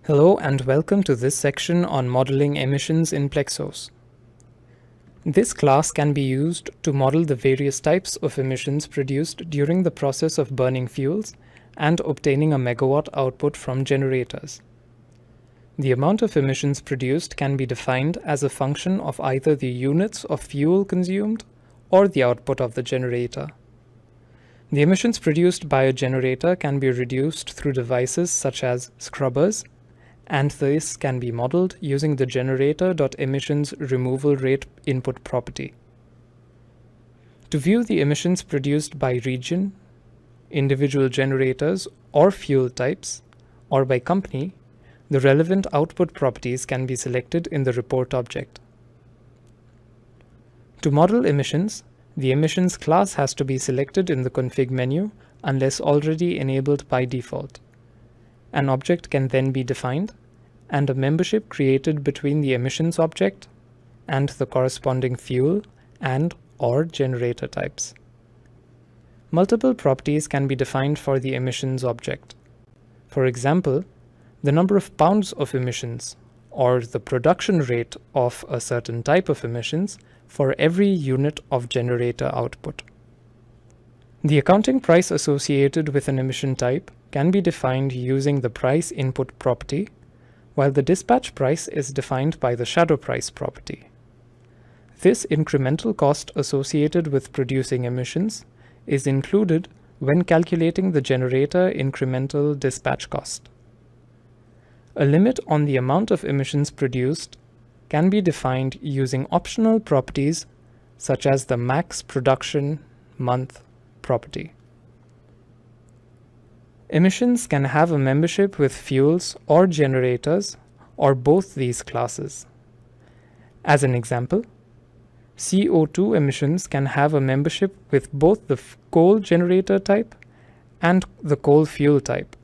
Hello and welcome to this section on modeling emissions in PLEXOS. This class can be used to model the various types of emissions produced during the process of burning fuels and obtaining a megawatt output from generators. The amount of emissions produced can be defined as a function of either the units of fuel consumed or the output of the generator. The emissions produced by a generator can be reduced through devices such as scrubbers, and this can be modeled using the generator.emissions removal rate input property. To view the emissions produced by region, individual generators or fuel types, or by company, the relevant output properties can be selected in the report object. To model emissions, the emissions class has to be selected in the config menu unless already enabled by default. An object can then be defined, and a membership created between the emissions object and the corresponding fuel and/or generator types. Multiple properties can be defined for the emissions object. For example, the number of pounds of emissions, or the production rate of a certain type of emissions for every unit of generator output. The accounting price associated with an emission type can be defined using the price input property, while the dispatch price is defined by the shadow price property. This incremental cost associated with producing emissions is included when calculating the generator incremental dispatch cost. A limit on the amount of emissions produced can be defined using optional properties such as the max production month property. Emissions can have a membership with fuels or generators, or both these classes. As an example, CO2 emissions can have a membership with both the coal generator type and the coal fuel type,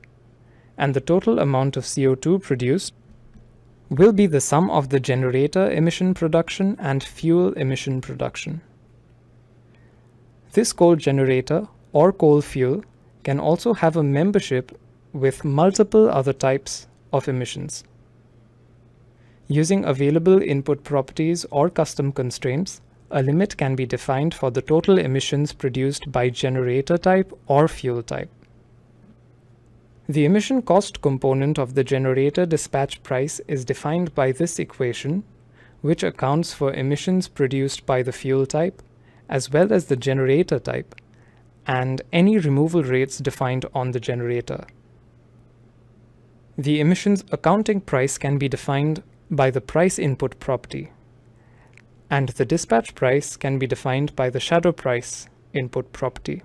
and the total amount of CO2 produced will be the sum of the generator emission production and fuel emission production. This coal generator or coal fuel can also have a membership with multiple other types of emissions. Using available input properties or custom constraints, a limit can be defined for the total emissions produced by generator type or fuel type. The emission cost component of the generator dispatch price is defined by this equation, which accounts for emissions produced by the fuel type, as well as the generator type, and any removal rates defined on the generator. The emissions accounting price can be defined by the price input property, and the dispatch price can be defined by the shadow price input property.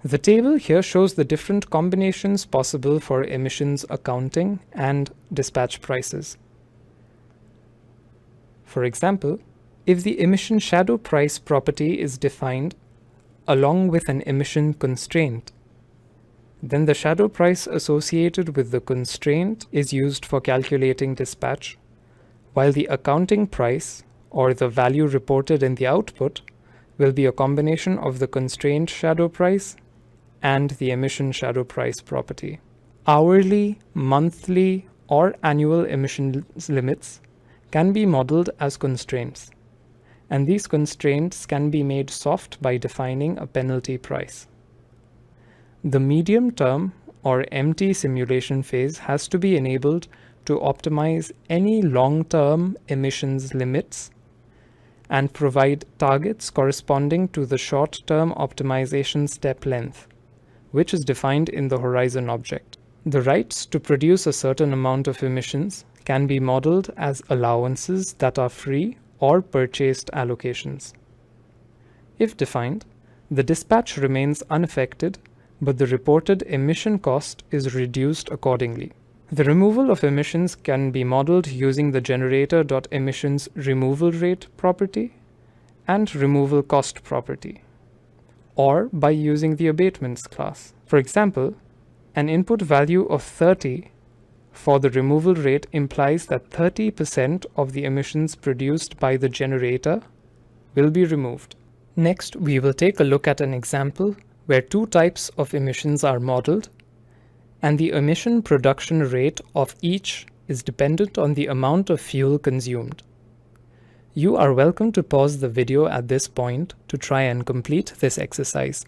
The table here shows the different combinations possible for emissions accounting and dispatch prices. For example, if the emission shadow price property is defined along with an emission constraint, then the shadow price associated with the constraint is used for calculating dispatch, while the accounting price, or the value reported in the output, will be a combination of the constraint shadow price and the emission shadow price property. Hourly, monthly, or annual emission limits can be modeled as constraints, and these constraints can be made soft by defining a penalty price. The medium term or MT simulation phase has to be enabled to optimize any long-term emissions limits and provide targets corresponding to the short-term optimization step length, which is defined in the horizon object. The rights to produce a certain amount of emissions can be modeled as allowances that are free or purchased allocations. If defined, the dispatch remains unaffected, but the reported emission cost is reduced accordingly. The removal of emissions can be modeled using the generator.emissions removal rate property and removal cost property, or by using the abatements class. For example, an input value of 30 for the removal rate implies that 30% of the emissions produced by the generator will be removed. Next, we will take a look at an example where two types of emissions are modeled and the emission production rate of each is dependent on the amount of fuel consumed. You are welcome to pause the video at this point to try and complete this exercise.